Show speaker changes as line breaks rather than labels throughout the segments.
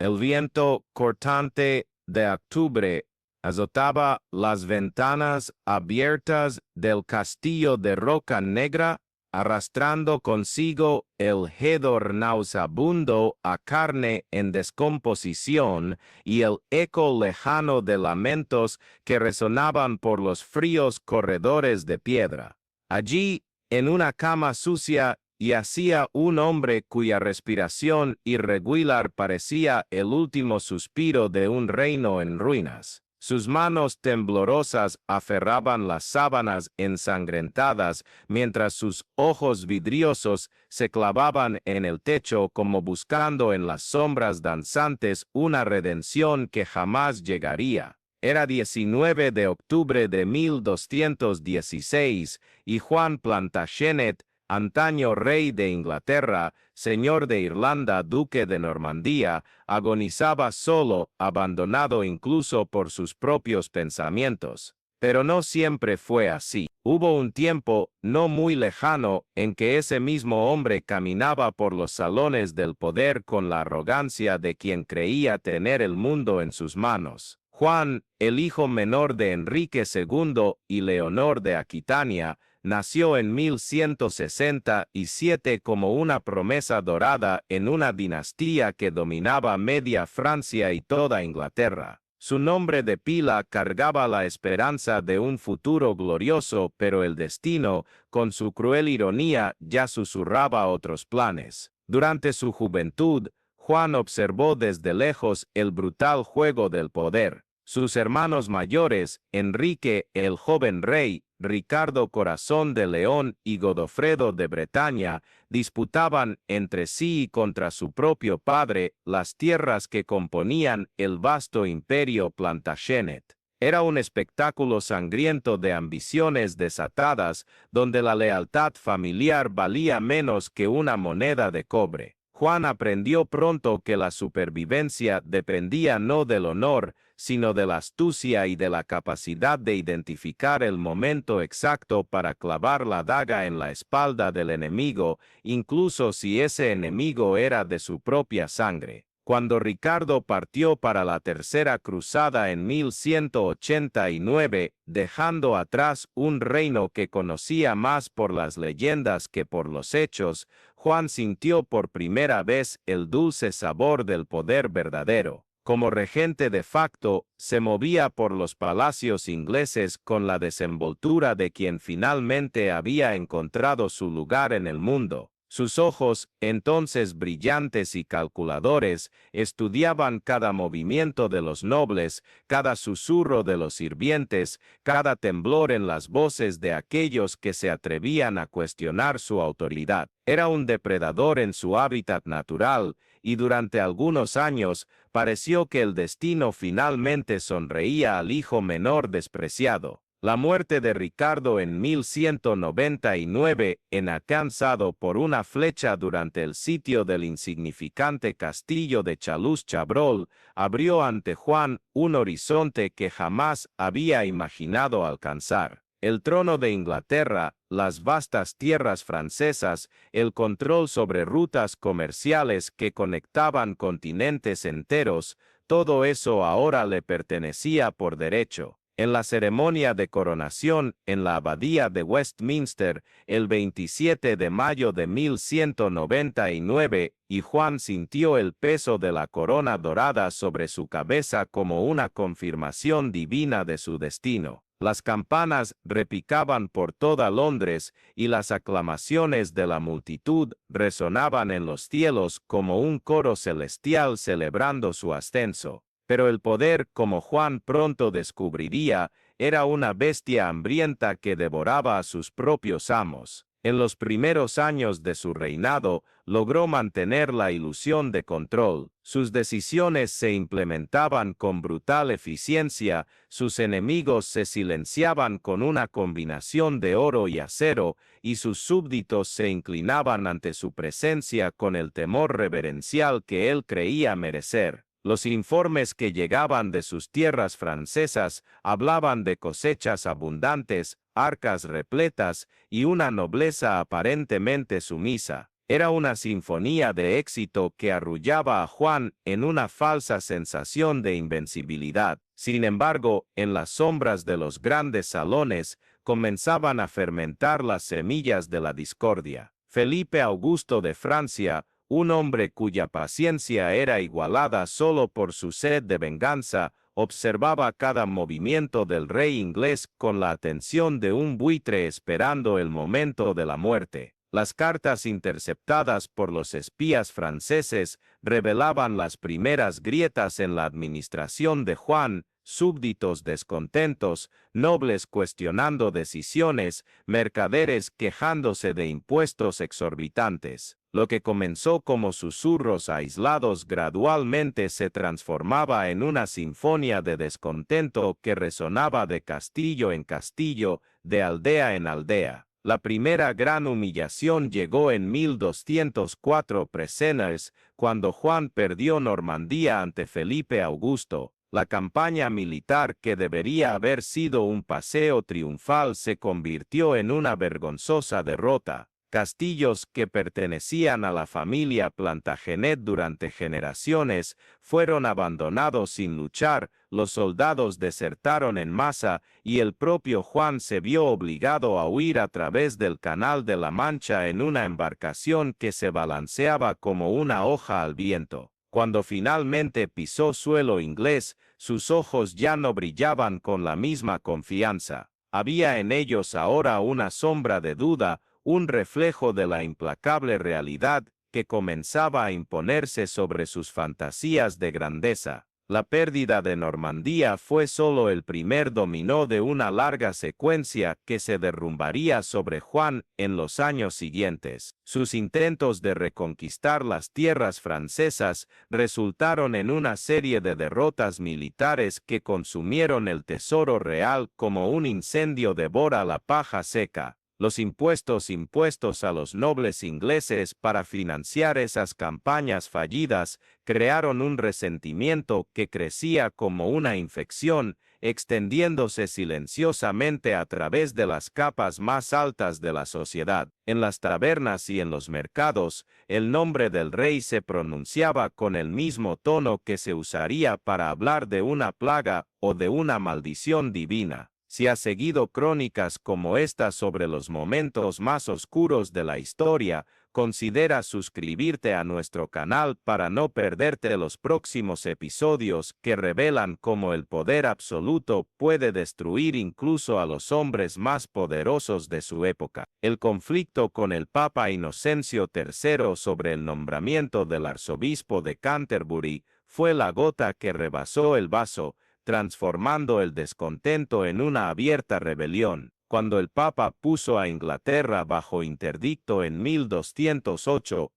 El viento cortante de octubre azotaba las ventanas abiertas del castillo de Roca Negra, arrastrando consigo el hedor nauseabundo a carne en descomposición y el eco lejano de lamentos que resonaban por los fríos corredores de piedra. Allí, en una cama sucia, yacía un hombre cuya respiración irregular parecía el último suspiro de un reino en ruinas. Sus manos temblorosas aferraban las sábanas ensangrentadas, mientras sus ojos vidriosos se clavaban en el techo como buscando en las sombras danzantes una redención que jamás llegaría. Era 19 de octubre de 1216, y Juan Plantagenet, antaño rey de Inglaterra, señor de Irlanda, duque de Normandía, agonizaba solo, abandonado incluso por sus propios pensamientos. Pero no siempre fue así. Hubo un tiempo, no muy lejano, en que ese mismo hombre caminaba por los salones del poder con la arrogancia de quien creía tener el mundo en sus manos. Juan, el hijo menor de Enrique II y Leonor de Aquitania, nació en 1167 como una promesa dorada en una dinastía que dominaba media Francia y toda Inglaterra. Su nombre de pila cargaba la esperanza de un futuro glorioso, pero el destino, con su cruel ironía, ya susurraba otros planes. Durante su juventud, Juan observó desde lejos el brutal juego del poder. Sus hermanos mayores, Enrique, el joven rey, Ricardo Corazón de León y Godofredo de Bretaña, disputaban entre sí y contra su propio padre las tierras que componían el vasto imperio Plantagenet. Era un espectáculo sangriento de ambiciones desatadas, donde la lealtad familiar valía menos que una moneda de cobre. Juan aprendió pronto que la supervivencia dependía no del honor, sino de la astucia y de la capacidad de identificar el momento exacto para clavar la daga en la espalda del enemigo, incluso si ese enemigo era de su propia sangre. Cuando Ricardo partió para la Tercera Cruzada en 1189, dejando atrás un reino que conocía más por las leyendas que por los hechos, Juan sintió por primera vez el dulce sabor del poder verdadero. Como regente de facto, se movía por los palacios ingleses con la desenvoltura de quien finalmente había encontrado su lugar en el mundo. Sus ojos, entonces brillantes y calculadores, estudiaban cada movimiento de los nobles, cada susurro de los sirvientes, cada temblor en las voces de aquellos que se atrevían a cuestionar su autoridad. Era un depredador en su hábitat natural, y durante algunos años pareció que el destino finalmente sonreía al hijo menor despreciado. La muerte de Ricardo en 1199, alcanzado por una flecha durante el sitio del insignificante castillo de Chaluz-Chabrol, abrió ante Juan un horizonte que jamás había imaginado alcanzar. El trono de Inglaterra, las vastas tierras francesas, el control sobre rutas comerciales que conectaban continentes enteros, todo eso ahora le pertenecía por derecho. En la ceremonia de coronación en la abadía de Westminster, el 27 de mayo de 1199, y Juan sintió el peso de la corona dorada sobre su cabeza como una confirmación divina de su destino. Las campanas repicaban por toda Londres y las aclamaciones de la multitud resonaban en los cielos como un coro celestial celebrando su ascenso. Pero el poder, como Juan pronto descubriría, era una bestia hambrienta que devoraba a sus propios amos. En los primeros años de su reinado, logró mantener la ilusión de control. Sus decisiones se implementaban con brutal eficiencia, sus enemigos se silenciaban con una combinación de oro y acero, y sus súbditos se inclinaban ante su presencia con el temor reverencial que él creía merecer. Los informes que llegaban de sus tierras francesas hablaban de cosechas abundantes, arcas repletas y una nobleza aparentemente sumisa. Era una sinfonía de éxito que arrullaba a Juan en una falsa sensación de invencibilidad. Sin embargo, en las sombras de los grandes salones comenzaban a fermentar las semillas de la discordia. Felipe Augusto de Francia, un hombre cuya paciencia era igualada solo por su sed de venganza, observaba cada movimiento del rey inglés con la atención de un buitre esperando el momento de la muerte. Las cartas interceptadas por los espías franceses revelaban las primeras grietas en la administración de Juan, súbditos descontentos, nobles cuestionando decisiones, mercaderes quejándose de impuestos exorbitantes. Lo que comenzó como susurros aislados gradualmente se transformaba en una sinfonía de descontento que resonaba de castillo en castillo, de aldea en aldea. La primera gran humillación llegó en 1204 Presenners, cuando Juan perdió Normandía ante Felipe Augusto. La campaña militar que debería haber sido un paseo triunfal se convirtió en una vergonzosa derrota. Castillos que pertenecían a la familia Plantagenet durante generaciones fueron abandonados sin luchar, los soldados desertaron en masa y el propio Juan se vio obligado a huir a través del Canal de la Mancha en una embarcación que se balanceaba como una hoja al viento. Cuando finalmente pisó suelo inglés, sus ojos ya no brillaban con la misma confianza. Había en ellos ahora una sombra de duda, un reflejo de la implacable realidad que comenzaba a imponerse sobre sus fantasías de grandeza. La pérdida de Normandía fue solo el primer dominó de una larga secuencia que se derrumbaría sobre Juan en los años siguientes. Sus intentos de reconquistar las tierras francesas resultaron en una serie de derrotas militares que consumieron el tesoro real como un incendio devora la paja seca. Los impuestos impuestos a los nobles ingleses para financiar esas campañas fallidas crearon un resentimiento que crecía como una infección, extendiéndose silenciosamente a través de las capas más altas de la sociedad. En las tabernas y en los mercados, el nombre del rey se pronunciaba con el mismo tono que se usaría para hablar de una plaga o de una maldición divina. Si has seguido crónicas como esta sobre los momentos más oscuros de la historia, considera suscribirte a nuestro canal para no perderte los próximos episodios que revelan cómo el poder absoluto puede destruir incluso a los hombres más poderosos de su época. El conflicto con el Papa Inocencio III sobre el nombramiento del arzobispo de Canterbury fue la gota que rebasó el vaso, transformando el descontento en una abierta rebelión. Cuando el Papa puso a Inglaterra bajo interdicto en 1208,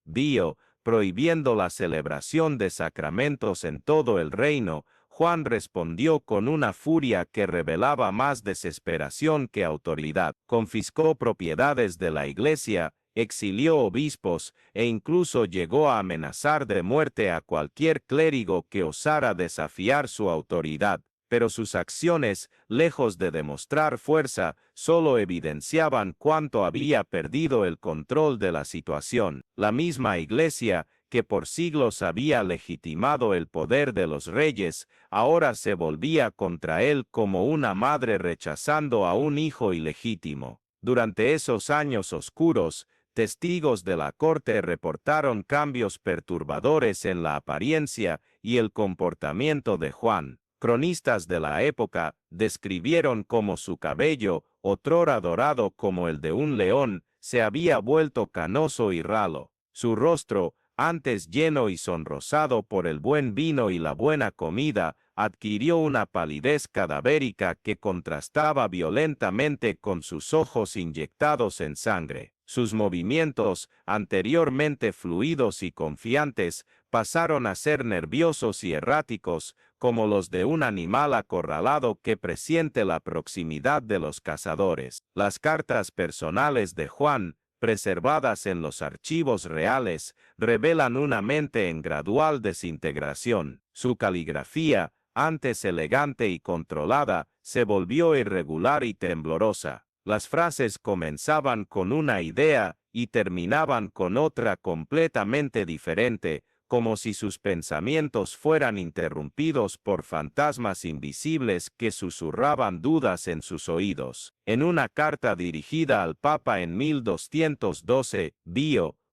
prohibiendo la celebración de sacramentos en todo el reino, Juan respondió con una furia que revelaba más desesperación que autoridad. Confiscó propiedades de la Iglesia, exilió obispos e incluso llegó a amenazar de muerte a cualquier clérigo que osara desafiar su autoridad. Pero sus acciones, lejos de demostrar fuerza, solo evidenciaban cuánto había perdido el control de la situación. La misma Iglesia, que por siglos había legitimado el poder de los reyes, ahora se volvía contra él como una madre rechazando a un hijo ilegítimo. Durante esos años oscuros, testigos de la corte reportaron cambios perturbadores en la apariencia y el comportamiento de Juan. Cronistas de la época describieron cómo su cabello, otrora dorado como el de un león, se había vuelto canoso y ralo. Su rostro, antes lleno y sonrosado por el buen vino y la buena comida, adquirió una palidez cadavérica que contrastaba violentamente con sus ojos inyectados en sangre. Sus movimientos, anteriormente fluidos y confiantes, pasaron a ser nerviosos y erráticos, como los de un animal acorralado que presiente la proximidad de los cazadores. Las cartas personales de Juan, preservadas en los archivos reales, revelan una mente en gradual desintegración. Su caligrafía, antes elegante y controlada, se volvió irregular y temblorosa. Las frases comenzaban con una idea y terminaban con otra completamente diferente, como si sus pensamientos fueran interrumpidos por fantasmas invisibles que susurraban dudas en sus oídos. En una carta dirigida al Papa en 1212,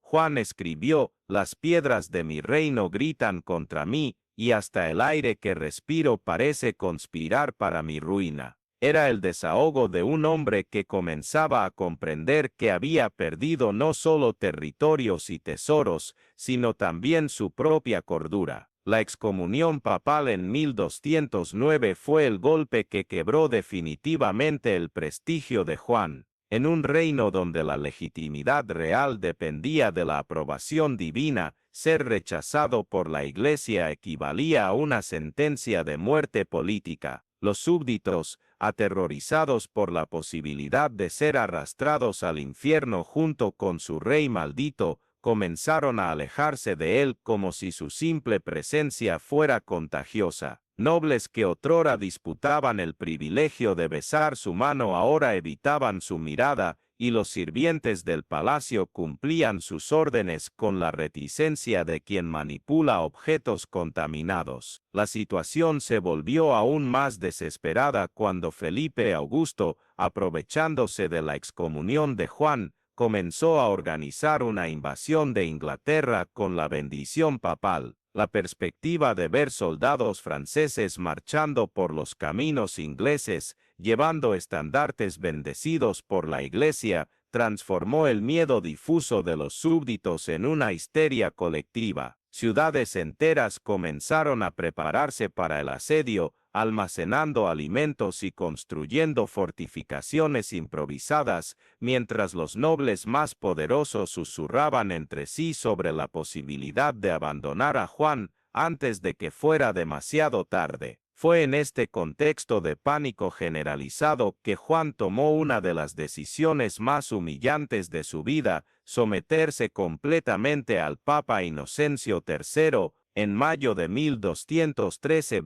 Juan escribió: «Las piedras de mi reino gritan contra mí, y hasta el aire que respiro parece conspirar para mi ruina». Era el desahogo de un hombre que comenzaba a comprender que había perdido no solo territorios y tesoros, sino también su propia cordura. La excomunión papal en 1209 fue el golpe que quebró definitivamente el prestigio de Juan. En un reino donde la legitimidad real dependía de la aprobación divina, ser rechazado por la Iglesia equivalía a una sentencia de muerte política. Los súbditos, aterrorizados por la posibilidad de ser arrastrados al infierno junto con su rey maldito, comenzaron a alejarse de él como si su simple presencia fuera contagiosa. Nobles que otrora disputaban el privilegio de besar su mano ahora evitaban su mirada, y los sirvientes del palacio cumplían sus órdenes con la reticencia de quien manipula objetos contaminados. La situación se volvió aún más desesperada cuando Felipe Augusto, aprovechándose de la excomunión de Juan, comenzó a organizar una invasión de Inglaterra con la bendición papal. La perspectiva de ver soldados franceses marchando por los caminos ingleses, llevando estandartes bendecidos por la Iglesia, transformó el miedo difuso de los súbditos en una histeria colectiva. Ciudades enteras comenzaron a prepararse para el asedio, almacenando alimentos y construyendo fortificaciones improvisadas, mientras los nobles más poderosos susurraban entre sí sobre la posibilidad de abandonar a Juan antes de que fuera demasiado tarde. Fue en este contexto de pánico generalizado que Juan tomó una de las decisiones más humillantes de su vida: someterse completamente al Papa Inocencio III. En mayo de 1213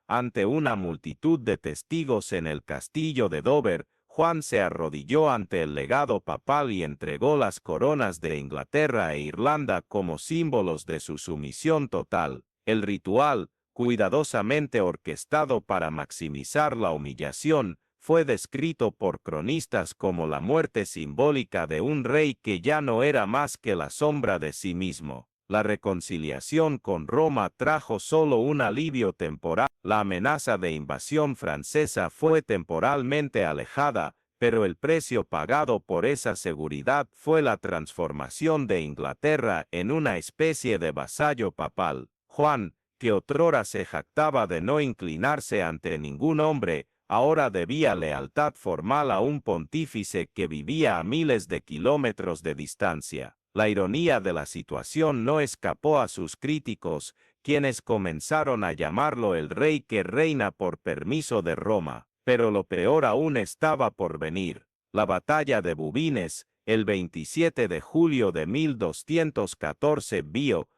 ante una multitud de testigos en el castillo de Dover, Juan se arrodilló ante el legado papal y entregó las coronas de Inglaterra e Irlanda como símbolos de su sumisión total. El ritual, cuidadosamente orquestado para maximizar la humillación, fue descrito por cronistas como la muerte simbólica de un rey que ya no era más que la sombra de sí mismo. La reconciliación con Roma trajo solo un alivio temporal. La amenaza de invasión francesa fue temporalmente alejada, pero el precio pagado por esa seguridad fue la transformación de Inglaterra en una especie de vasallo papal. Juan, que otrora se jactaba de no inclinarse ante ningún hombre, ahora debía lealtad formal a un pontífice que vivía a miles de kilómetros de distancia. La ironía de la situación no escapó a sus críticos, quienes comenzaron a llamarlo el rey que reina por permiso de Roma. Pero lo peor aún estaba por venir. La batalla de Bubines, el 27 de julio de 1214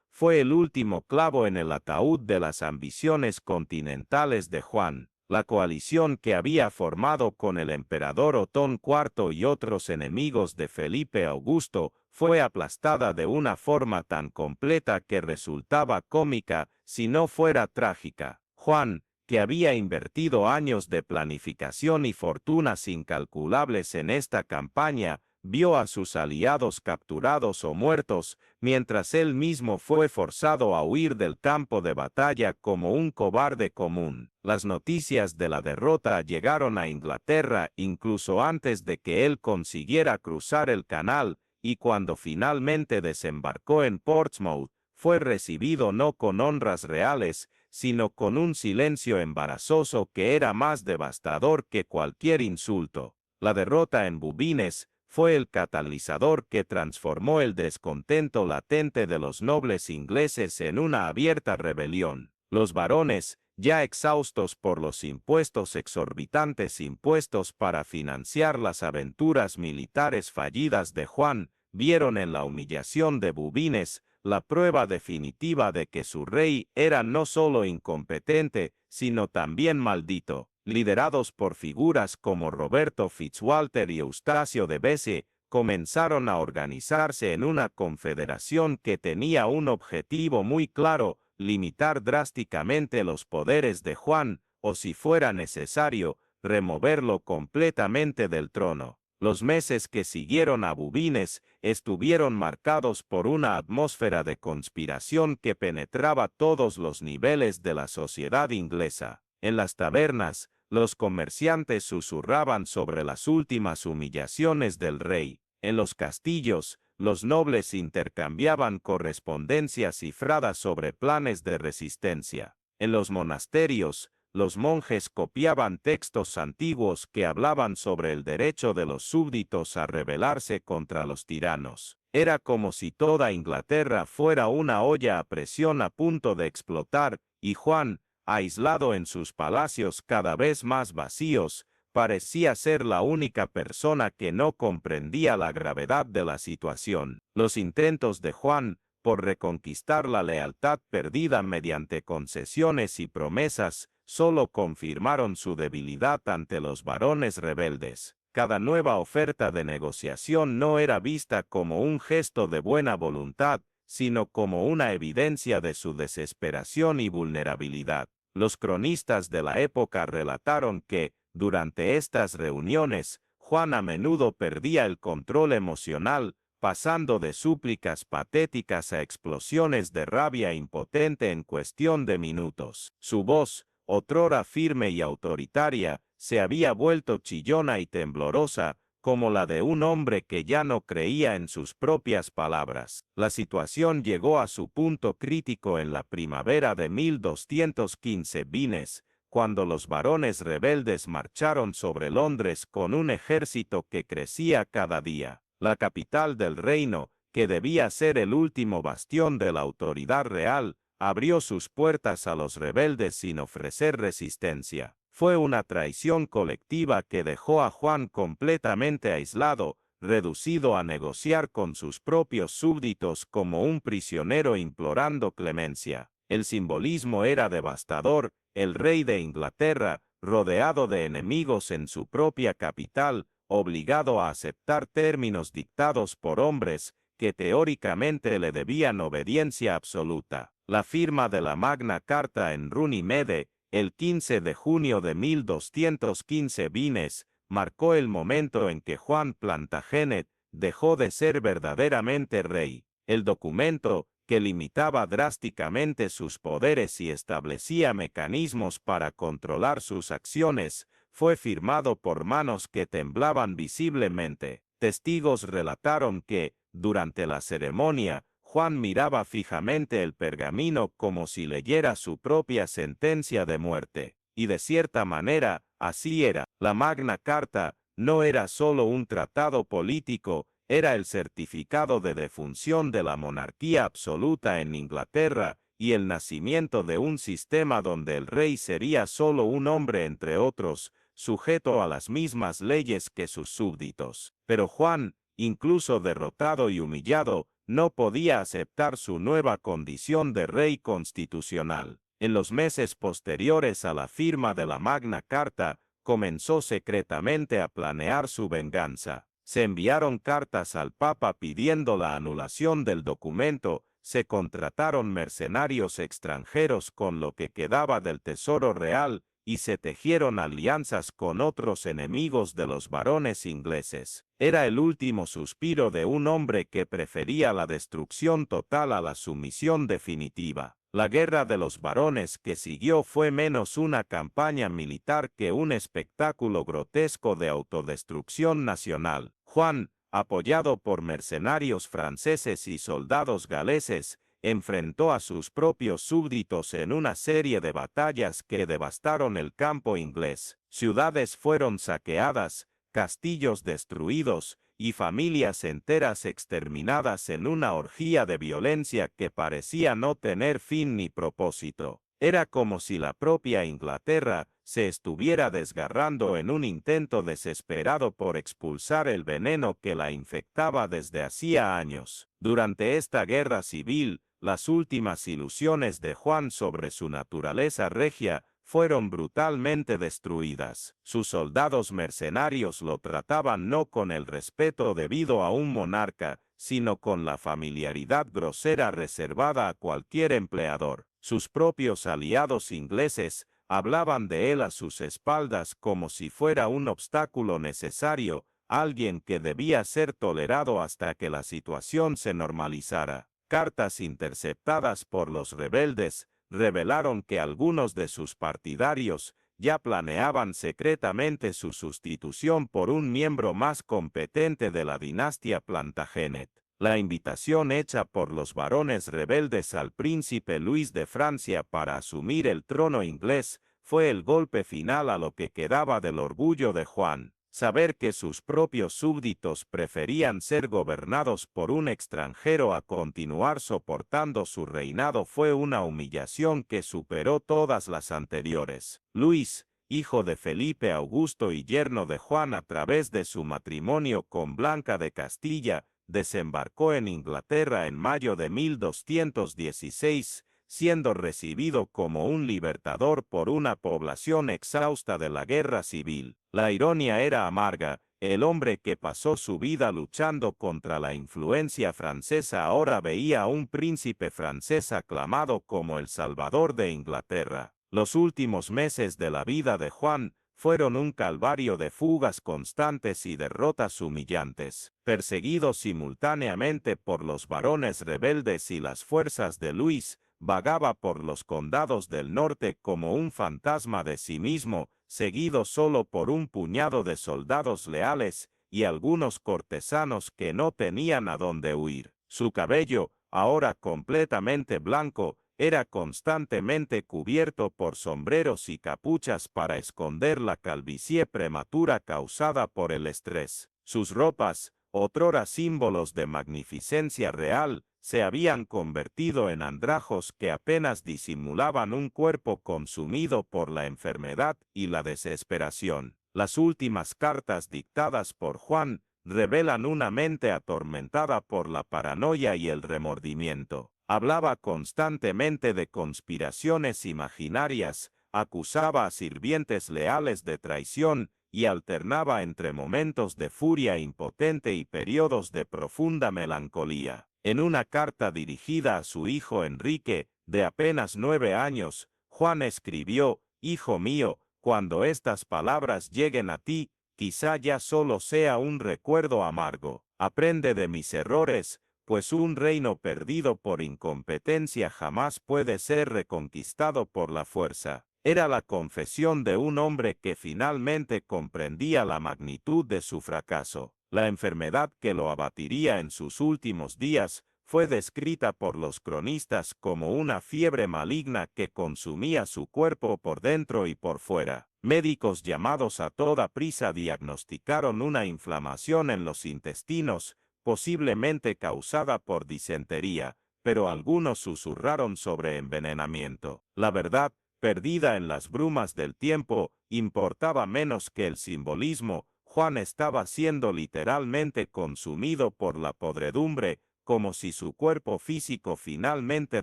fue el último clavo en el ataúd de las ambiciones continentales de Juan. La coalición que había formado con el emperador Otón IV y otros enemigos de Felipe Augusto fue aplastada de una forma tan completa que resultaba cómica, si no fuera trágica. Juan, que había invertido años de planificación y fortunas incalculables en esta campaña, vio a sus aliados capturados o muertos, mientras él mismo fue forzado a huir del campo de batalla como un cobarde común. Las noticias de la derrota llegaron a Inglaterra incluso antes de que él consiguiera cruzar el canal, y cuando finalmente desembarcó en Portsmouth, fue recibido no con honras reales, sino con un silencio embarazoso que era más devastador que cualquier insulto. La derrota en Bubines fue el catalizador que transformó el descontento latente de los nobles ingleses en una abierta rebelión. Los varones, ya exhaustos por los impuestos exorbitantes impuestos para financiar las aventuras militares fallidas de Juan, vieron en la humillación de Bubines la prueba definitiva de que su rey era no solo incompetente, sino también maldito. Liderados por figuras como Roberto Fitzwalter y Eustacio de Besse, comenzaron a organizarse en una confederación que tenía un objetivo muy claro: limitar drásticamente los poderes de Juan, o si fuera necesario, removerlo completamente del trono. Los meses que siguieron a Bubines estuvieron marcados por una atmósfera de conspiración que penetraba todos los niveles de la sociedad inglesa. En las tabernas, los comerciantes susurraban sobre las últimas humillaciones del rey. En los castillos, los nobles intercambiaban correspondencia cifrada sobre planes de resistencia. En los monasterios, los monjes copiaban textos antiguos que hablaban sobre el derecho de los súbditos a rebelarse contra los tiranos. Era como si toda Inglaterra fuera una olla a presión a punto de explotar, y Juan, aislado en sus palacios cada vez más vacíos, parecía ser la única persona que no comprendía la gravedad de la situación. Los intentos de Juan por reconquistar la lealtad perdida mediante concesiones y promesas solo confirmaron su debilidad ante los varones rebeldes. Cada nueva oferta de negociación no era vista como un gesto de buena voluntad, sino como una evidencia de su desesperación y vulnerabilidad. Los cronistas de la época relataron que, durante estas reuniones, Juan a menudo perdía el control emocional, pasando de súplicas patéticas a explosiones de rabia impotente en cuestión de minutos. Su voz, otrora firme y autoritaria, se había vuelto chillona y temblorosa, como la de un hombre que ya no creía en sus propias palabras. La situación llegó a su punto crítico en la primavera de 1215 Vines, cuando los varones rebeldes marcharon sobre Londres con un ejército que crecía cada día. La capital del reino, que debía ser el último bastión de la autoridad real, abrió sus puertas a los rebeldes sin ofrecer resistencia. Fue una traición colectiva que dejó a Juan completamente aislado, reducido a negociar con sus propios súbditos como un prisionero implorando clemencia. El simbolismo era devastador: el rey de Inglaterra, rodeado de enemigos en su propia capital, obligado a aceptar términos dictados por hombres que teóricamente le debían obediencia absoluta. La firma de la Magna Carta en Runnymede, el 15 de junio de 1215 Vines, marcó el momento en que Juan Plantagenet dejó de ser verdaderamente rey. El documento, que limitaba drásticamente sus poderes y establecía mecanismos para controlar sus acciones, fue firmado por manos que temblaban visiblemente. Testigos relataron que, durante la ceremonia, Juan miraba fijamente el pergamino como si leyera su propia sentencia de muerte. Y de cierta manera, así era. La Magna Carta no era solo un tratado político, era el certificado de defunción de la monarquía absoluta en Inglaterra y el nacimiento de un sistema donde el rey sería solo un hombre entre otros, sujeto a las mismas leyes que sus súbditos. Pero Juan, incluso derrotado y humillado, no podía aceptar su nueva condición de rey constitucional. En los meses posteriores a la firma de la Magna Carta, comenzó secretamente a planear su venganza. Se enviaron cartas al Papa pidiendo la anulación del documento, se contrataron mercenarios extranjeros con lo que quedaba del tesoro real, y se tejieron alianzas con otros enemigos de los varones ingleses. Era el último suspiro de un hombre que prefería la destrucción total a la sumisión definitiva. La guerra de los varones que siguió fue menos una campaña militar que un espectáculo grotesco de autodestrucción nacional. Juan, apoyado por mercenarios franceses y soldados galeses, enfrentó a sus propios súbditos en una serie de batallas que devastaron el campo inglés. Ciudades fueron saqueadas, castillos destruidos y familias enteras exterminadas en una orgía de violencia que parecía no tener fin ni propósito. Era como si la propia Inglaterra se estuviera desgarrando en un intento desesperado por expulsar el veneno que la infectaba desde hacía años. Durante esta guerra civil, las últimas ilusiones de Juan sobre su naturaleza regia fueron brutalmente destruidas. Sus soldados mercenarios lo trataban no con el respeto debido a un monarca, sino con la familiaridad grosera reservada a cualquier empleador. Sus propios aliados ingleses hablaban de él a sus espaldas como si fuera un obstáculo necesario, alguien que debía ser tolerado hasta que la situación se normalizara. Cartas interceptadas por los rebeldes revelaron que algunos de sus partidarios ya planeaban secretamente su sustitución por un miembro más competente de la dinastía Plantagenet. La invitación hecha por los varones rebeldes al príncipe Luis de Francia para asumir el trono inglés fue el golpe final a lo que quedaba del orgullo de Juan. Saber que sus propios súbditos preferían ser gobernados por un extranjero a continuar soportando su reinado fue una humillación que superó todas las anteriores. Luis, hijo de Felipe Augusto y yerno de Juan a través de su matrimonio con Blanca de Castilla, desembarcó en Inglaterra en mayo de 1216, siendo recibido como un libertador por una población exhausta de la guerra civil. La ironía era amarga. El hombre que pasó su vida luchando contra la influencia francesa ahora veía a un príncipe francés aclamado como el Salvador de Inglaterra. Los últimos meses de la vida de Juan fueron un calvario de fugas constantes y derrotas humillantes. Perseguido simultáneamente por los varones rebeldes y las fuerzas de Luis, vagaba por los condados del norte como un fantasma de sí mismo, seguido solo por un puñado de soldados leales y algunos cortesanos que no tenían a dónde huir. Su cabello, ahora completamente blanco, era constantemente cubierto por sombreros y capuchas para esconder la calvicie prematura causada por el estrés. Sus ropas, otrora símbolos de magnificencia real, se habían convertido en andrajos que apenas disimulaban un cuerpo consumido por la enfermedad y la desesperación. Las últimas cartas dictadas por Juan revelan una mente atormentada por la paranoia y el remordimiento. Hablaba constantemente de conspiraciones imaginarias, acusaba a sirvientes leales de traición y alternaba entre momentos de furia impotente y periodos de profunda melancolía. En una carta dirigida a su hijo Enrique, de apenas 9 años, Juan escribió: «Hijo mío, cuando estas palabras lleguen a ti, quizá ya solo sea un recuerdo amargo. Aprende de mis errores, pues un reino perdido por incompetencia jamás puede ser reconquistado por la fuerza». Era la confesión de un hombre que finalmente comprendía la magnitud de su fracaso. La enfermedad que lo abatiría en sus últimos días fue descrita por los cronistas como una fiebre maligna que consumía su cuerpo por dentro y por fuera. Médicos llamados a toda prisa diagnosticaron una inflamación en los intestinos, posiblemente causada por disentería, pero algunos susurraron sobre envenenamiento. La verdad, perdida en las brumas del tiempo, importaba menos que el simbolismo. Juan estaba siendo literalmente consumido por la podredumbre, como si su cuerpo físico finalmente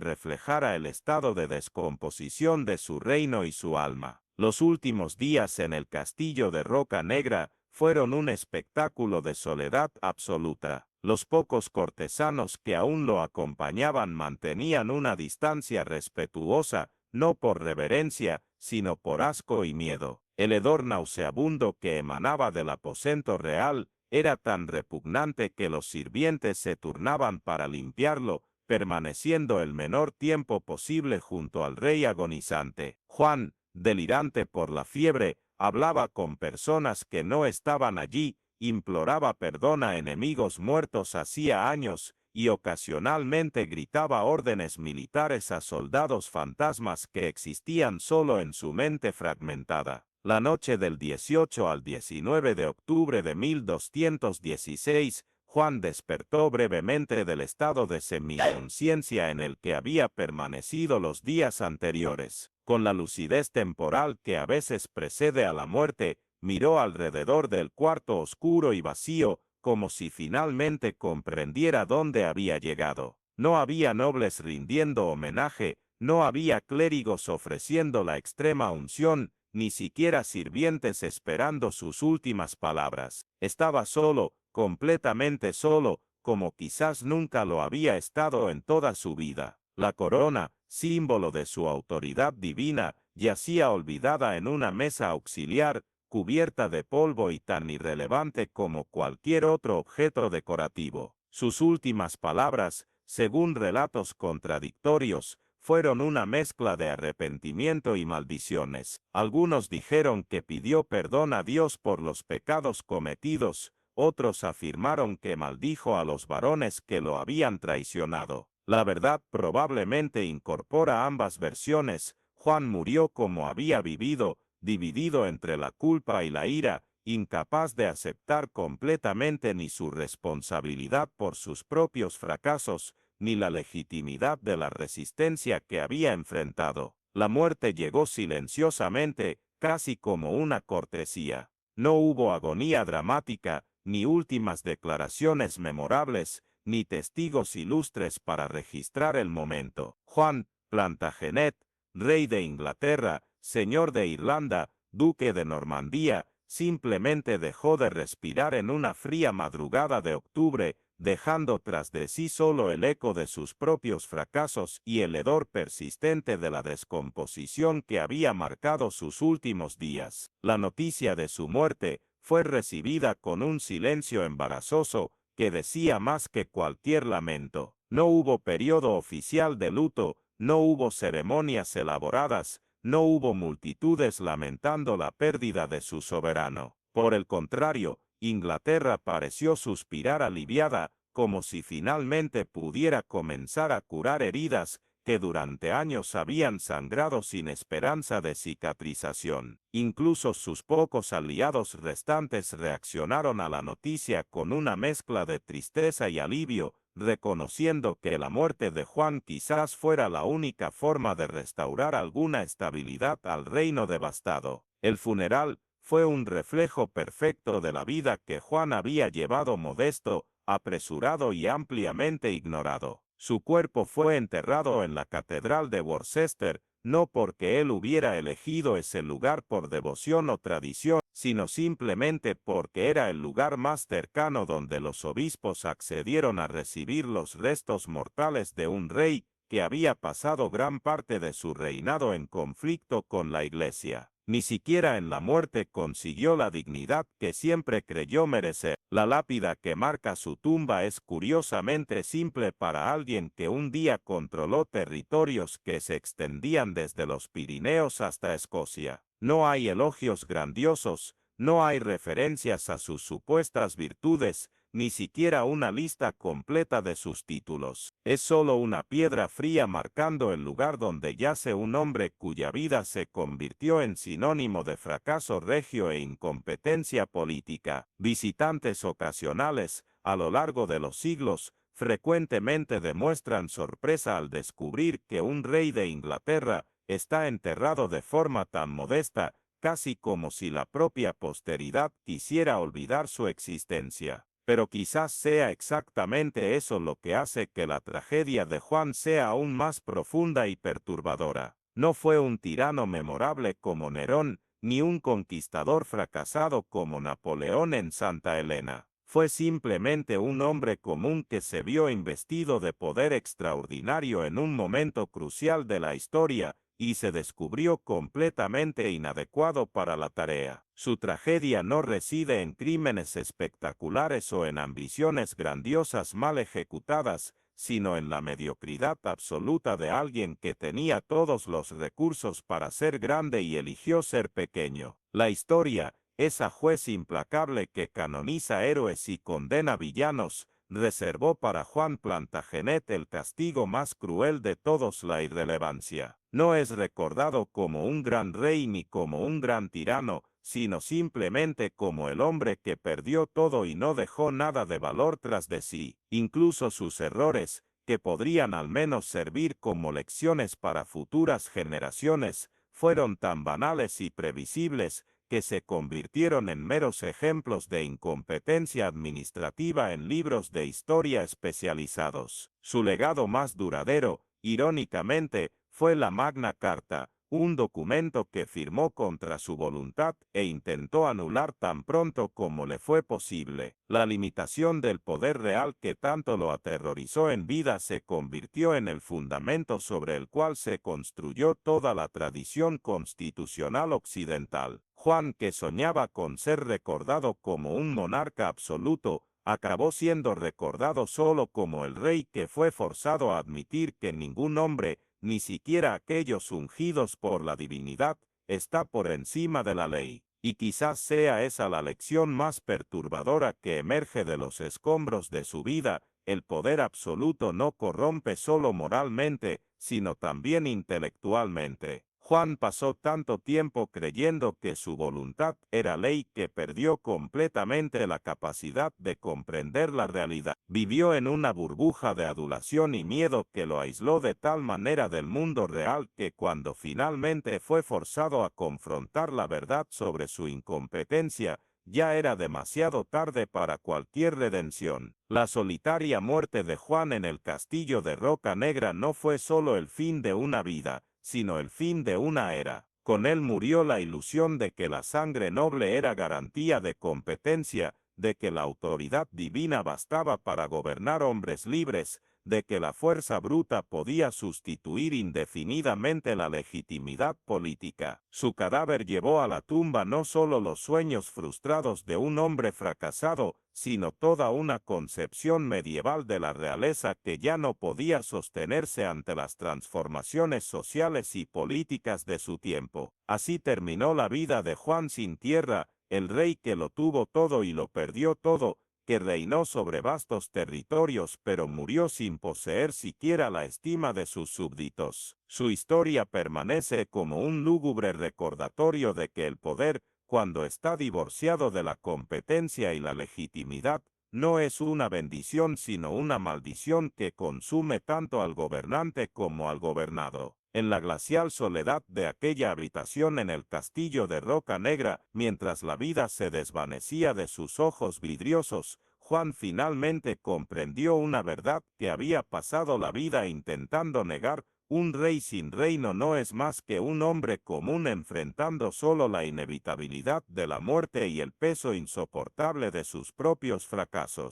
reflejara el estado de descomposición de su reino y su alma. Los últimos días en el castillo de Roca Negra fueron un espectáculo de soledad absoluta. Los pocos cortesanos que aún lo acompañaban mantenían una distancia respetuosa, no por reverencia, sino por asco y miedo. El hedor nauseabundo que emanaba del aposento real era tan repugnante que los sirvientes se turnaban para limpiarlo, permaneciendo el menor tiempo posible junto al rey agonizante. Juan, delirante por la fiebre, hablaba con personas que no estaban allí, imploraba perdón a enemigos muertos hacía años, y ocasionalmente gritaba órdenes militares a soldados fantasmas que existían solo en su mente fragmentada. La noche del 18 al 19 de octubre de 1216, Juan despertó brevemente del estado de semiconciencia en el que había permanecido los días anteriores. Con la lucidez temporal que a veces precede a la muerte, miró alrededor del cuarto oscuro y vacío, como si finalmente comprendiera dónde había llegado. No había nobles rindiendo homenaje, No había clérigos ofreciendo la extrema unción, ni siquiera sirvientes esperando sus últimas palabras. Estaba solo, completamente solo, como quizás nunca lo había estado en toda su vida. La corona, símbolo de su autoridad divina, yacía olvidada en una mesa auxiliar, cubierta de polvo y tan irrelevante como cualquier otro objeto decorativo. Sus últimas palabras, según relatos contradictorios, fueron una mezcla de arrepentimiento y maldiciones. Algunos dijeron que pidió perdón a Dios por los pecados cometidos, otros afirmaron que maldijo a los varones que lo habían traicionado. La verdad probablemente incorpora ambas versiones. Juan murió como había vivido, dividido entre la culpa y la ira, incapaz de aceptar completamente ni su responsabilidad por sus propios fracasos, ni la legitimidad de la resistencia que había enfrentado. La muerte llegó silenciosamente, casi como una cortesía. No hubo agonía dramática, ni últimas declaraciones memorables, ni testigos ilustres para registrar el momento. Juan Plantagenet, rey de Inglaterra, señor de Irlanda, duque de Normandía, simplemente dejó de respirar en una fría madrugada de octubre, dejando tras de sí solo el eco de sus propios fracasos y el hedor persistente de la descomposición que había marcado sus últimos días. La noticia de su muerte fue recibida con un silencio embarazoso que decía más que cualquier lamento. No hubo periodo oficial de luto, no hubo ceremonias elaboradas, no hubo multitudes lamentando la pérdida de su soberano. Por el contrario, Inglaterra pareció suspirar aliviada, como si finalmente pudiera comenzar a curar heridas que durante años habían sangrado sin esperanza de cicatrización. Incluso sus pocos aliados restantes reaccionaron a la noticia con una mezcla de tristeza y alivio, reconociendo que la muerte de Juan quizás fuera la única forma de restaurar alguna estabilidad al reino devastado. El funeral fue un reflejo perfecto de la vida que Juan había llevado modesto, apresurado y ampliamente ignorado. Su cuerpo fue enterrado en la Catedral de Worcester, no porque él hubiera elegido ese lugar por devoción o tradición, sino simplemente porque era el lugar más cercano donde los obispos accedieron a recibir los restos mortales de un rey que había pasado gran parte de su reinado en conflicto con la Iglesia. Ni siquiera en la muerte consiguió la dignidad que siempre creyó merecer. La lápida que marca su tumba es curiosamente simple para alguien que un día controló territorios que se extendían desde los Pirineos hasta Escocia. No hay elogios grandiosos, no hay referencias a sus supuestas virtudes, ni siquiera una lista completa de sus títulos. Es solo una piedra fría marcando el lugar donde yace un hombre cuya vida se convirtió en sinónimo de fracaso regio e incompetencia política. Visitantes ocasionales, a lo largo de los siglos, frecuentemente demuestran sorpresa al descubrir que un rey de Inglaterra está enterrado de forma tan modesta, casi como si la propia posteridad quisiera olvidar su existencia. Pero quizás sea exactamente eso lo que hace que la tragedia de Juan sea aún más profunda y perturbadora. No fue un tirano memorable como Nerón, ni un conquistador fracasado como Napoleón en Santa Elena. Fue simplemente un hombre común que se vio investido de poder extraordinario en un momento crucial de la historia, y se descubrió completamente inadecuado para la tarea. Su tragedia no reside en crímenes espectaculares o en ambiciones grandiosas mal ejecutadas, sino en la mediocridad absoluta de alguien que tenía todos los recursos para ser grande y eligió ser pequeño. La historia, esa juez implacable que canoniza héroes y condena villanos, reservó para Juan Plantagenet el castigo más cruel de todos: la irrelevancia. No es recordado como un gran rey ni como un gran tirano, sino simplemente como el hombre que perdió todo y no dejó nada de valor tras de sí. Incluso sus errores, que podrían al menos servir como lecciones para futuras generaciones, fueron tan banales y previsibles que se convirtieron en meros ejemplos de incompetencia administrativa en libros de historia especializados. Su legado más duradero, irónicamente, fue la Magna Carta, un documento que firmó contra su voluntad e intentó anular tan pronto como le fue posible. La limitación del poder real que tanto lo aterrorizó en vida se convirtió en el fundamento sobre el cual se construyó toda la tradición constitucional occidental. Juan, que soñaba con ser recordado como un monarca absoluto, acabó siendo recordado solo como el rey que fue forzado a admitir que ningún hombre, ni siquiera aquellos ungidos por la divinidad, está por encima de la ley. Y quizás sea esa la lección más perturbadora que emerge de los escombros de su vida: el poder absoluto no corrompe solo moralmente, sino también intelectualmente. Juan pasó tanto tiempo creyendo que su voluntad era ley que perdió completamente la capacidad de comprender la realidad. Vivió en una burbuja de adulación y miedo que lo aisló de tal manera del mundo real que cuando finalmente fue forzado a confrontar la verdad sobre su incompetencia, ya era demasiado tarde para cualquier redención. La solitaria muerte de Juan en el castillo de Roca Negra no fue solo el fin de una vida, sino el fin de una era. Con él murió la ilusión de que la sangre noble era garantía de competencia, de que la autoridad divina bastaba para gobernar hombres libres, de que la fuerza bruta podía sustituir indefinidamente la legitimidad política. Su cadáver llevó a la tumba no solo los sueños frustrados de un hombre fracasado, sino toda una concepción medieval de la realeza que ya no podía sostenerse ante las transformaciones sociales y políticas de su tiempo. Así terminó la vida de Juan sin tierra, el rey que lo tuvo todo y lo perdió todo, que reinó sobre vastos territorios pero murió sin poseer siquiera la estima de sus súbditos. Su historia permanece como un lúgubre recordatorio de que el poder, cuando está divorciado de la competencia y la legitimidad, no es una bendición sino una maldición que consume tanto al gobernante como al gobernado. En la glacial soledad de aquella habitación en el castillo de Roca Negra, mientras la vida se desvanecía de sus ojos vidriosos, Juan finalmente comprendió una verdad que había pasado la vida intentando negar: un rey sin reino no es más que un hombre común enfrentando solo la inevitabilidad de la muerte y el peso insoportable de sus propios fracasos.